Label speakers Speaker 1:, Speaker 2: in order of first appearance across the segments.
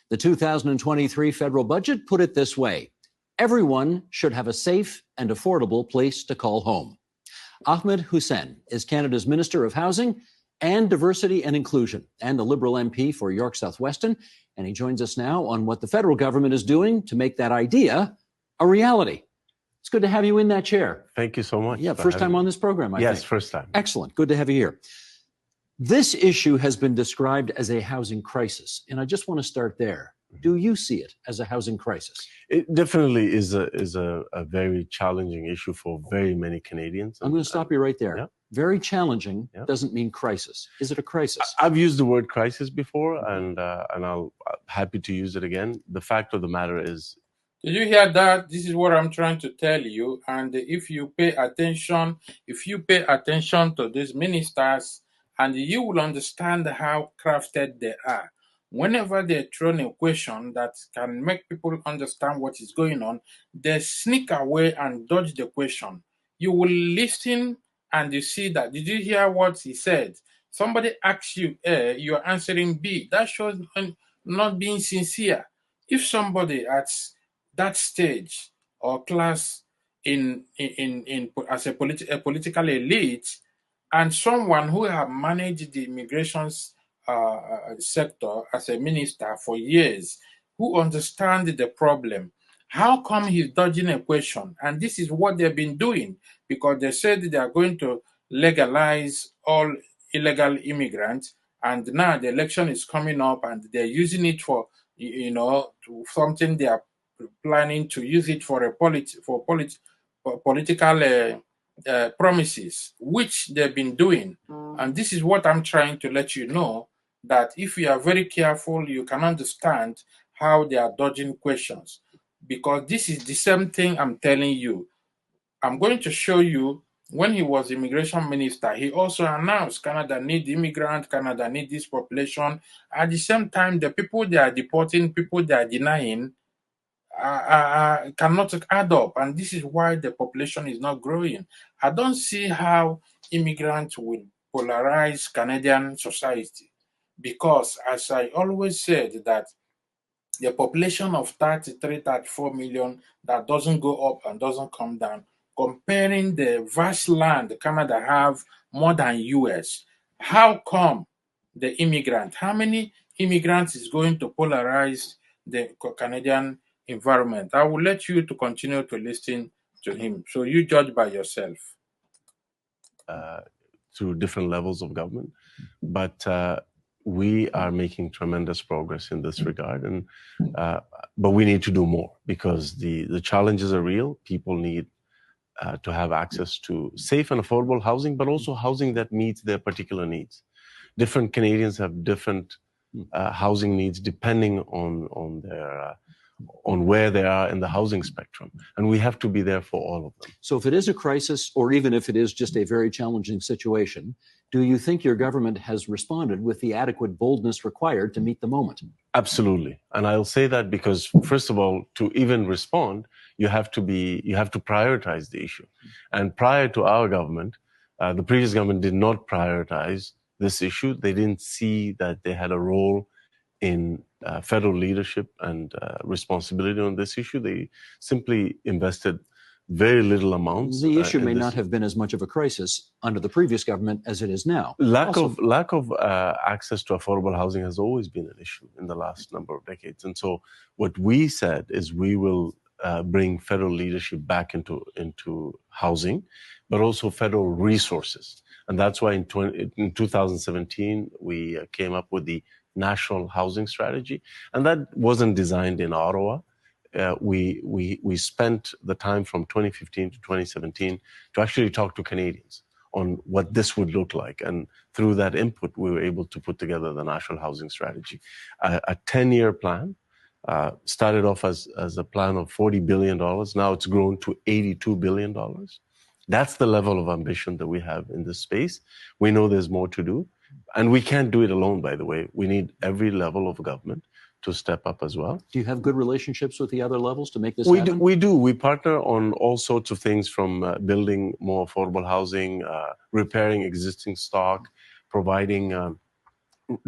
Speaker 1: The 2023 federal budget put it this way: everyone should have a safe and affordable place to call home. Ahmed Hussain is Canada's Minister of Housing and Diversity and Inclusion and the Liberal MP for York South-Weston. And he joins us now on what the federal government is doing to make that idea a reality. It's good to have you in that chair.
Speaker 2: Thank you so much.
Speaker 1: Yeah, first time on this program, I think.
Speaker 2: Yes, first time.
Speaker 1: Excellent. Good to have you here. This issue has been described as a housing crisis, and I just want to start there. Do you see it as a housing crisis?
Speaker 2: It definitely is a very challenging issue for very many Canadians.
Speaker 1: I'm going to stop you right there.
Speaker 2: Yeah.
Speaker 1: Very challenging doesn't mean crisis. Is it a crisis?
Speaker 2: I've used the word crisis before, and I'm happy to use it again. The fact of the matter is...
Speaker 3: Did you hear that? This is what I'm trying to tell you. And if you pay attention to these ministers, and you will understand how crafted they are. Whenever they throw in a question that can make people understand what is going on, they sneak away and dodge the question. You will listen and you see that. Did you hear what he said? Somebody asks you A, you're answering B. That shows not being sincere. If somebody at that stage or class as a political elite, and someone who have managed the immigration sector as a minister for years, who understands the problem, how come he's dodging a question? And this is what they've been doing, because they said they are going to legalize all illegal immigrants, and now the election is coming up, and they're using it for, something they are planning to use it for political promises, which they've been doing. And this is what I'm trying to let you know, that if you are very careful, you can understand how they are dodging questions, because this is the same thing I'm telling you. I'm going to show you, when he was immigration minister, he also announced Canada need immigrants, Canada need this population. At the same time, the people they are deporting, people they are denying, cannot add up, and this is why the population is not growing. I don't see how immigrants will polarize Canadian society, because, as I always said, that the population of 33, 34 million that doesn't go up and doesn't come down, comparing the vast land Canada have more than US, how come the immigrant, how many immigrants is going to polarize the Canadian environment? I will let you to continue to listen to him. So you judge by yourself.
Speaker 2: Through different levels of government. But we are making tremendous progress in this regard. And but we need to do more, because the challenges are real. People need to have access to safe and affordable housing, but also housing that meets their particular needs. Different Canadians have different housing needs depending on where they are in the housing spectrum. And we have to be there for all of them.
Speaker 1: So if it is a crisis, or even if it is just a very challenging situation, do you think your government has responded with the adequate boldness required to meet the moment?
Speaker 2: Absolutely. And I'll say that because, first of all, to even respond, you have to prioritize the issue. And prior to our government, the previous government did not prioritize this issue. They didn't see that they had a role in federal leadership and responsibility on this issue. They simply invested very little amounts.
Speaker 1: The issue may not have been as much of a crisis under the previous government as it is now.
Speaker 2: Lack of access to affordable housing has always been an issue in the last number of decades. And so what we said is we will bring federal leadership back into housing, but also federal resources. And that's why in 2017, we came up with the National Housing Strategy. And that wasn't designed in Ottawa. We spent the time from 2015 to 2017 to actually talk to Canadians on what this would look like. And through that input, we were able to put together the National Housing Strategy. A 10-year plan started off as a plan of $40 billion. Now it's grown to $82 billion. That's the level of ambition that we have in this space. We know there's more to do. And we can't do it alone, by the way. We need every level of government to step up as well.
Speaker 1: Do you have good relationships with the other levels to make this happen?
Speaker 2: We do. We partner on all sorts of things, from building more affordable housing, repairing existing stock, providing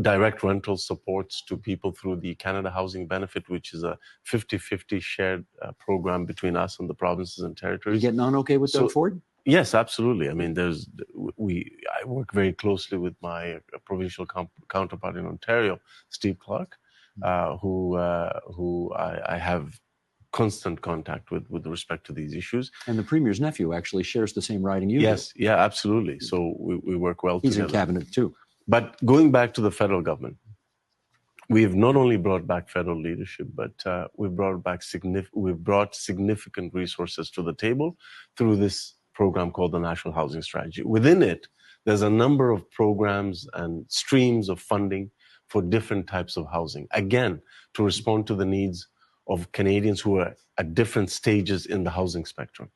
Speaker 2: direct rental supports to people through the Canada Housing Benefit, which is a 50-50 shared program between us and the provinces and
Speaker 1: You
Speaker 2: territories.
Speaker 1: getting on okay with Doug Ford?
Speaker 2: Yes, absolutely. I mean, I work very closely with my provincial counterpart in Ontario, Steve Clark, who I have constant contact with respect to these issues.
Speaker 1: And the Premier's nephew actually shares the same riding you
Speaker 2: do. Yeah, absolutely. So we work well
Speaker 1: He's
Speaker 2: together.
Speaker 1: in cabinet too.
Speaker 2: But going back to the federal government, we've not only brought back federal leadership, but we've brought significant resources to the table through this program called the National Housing Strategy. Within it, there's a number of programs and streams of funding for different types of housing. Again, to respond to the needs of Canadians who are at different stages in the housing spectrum.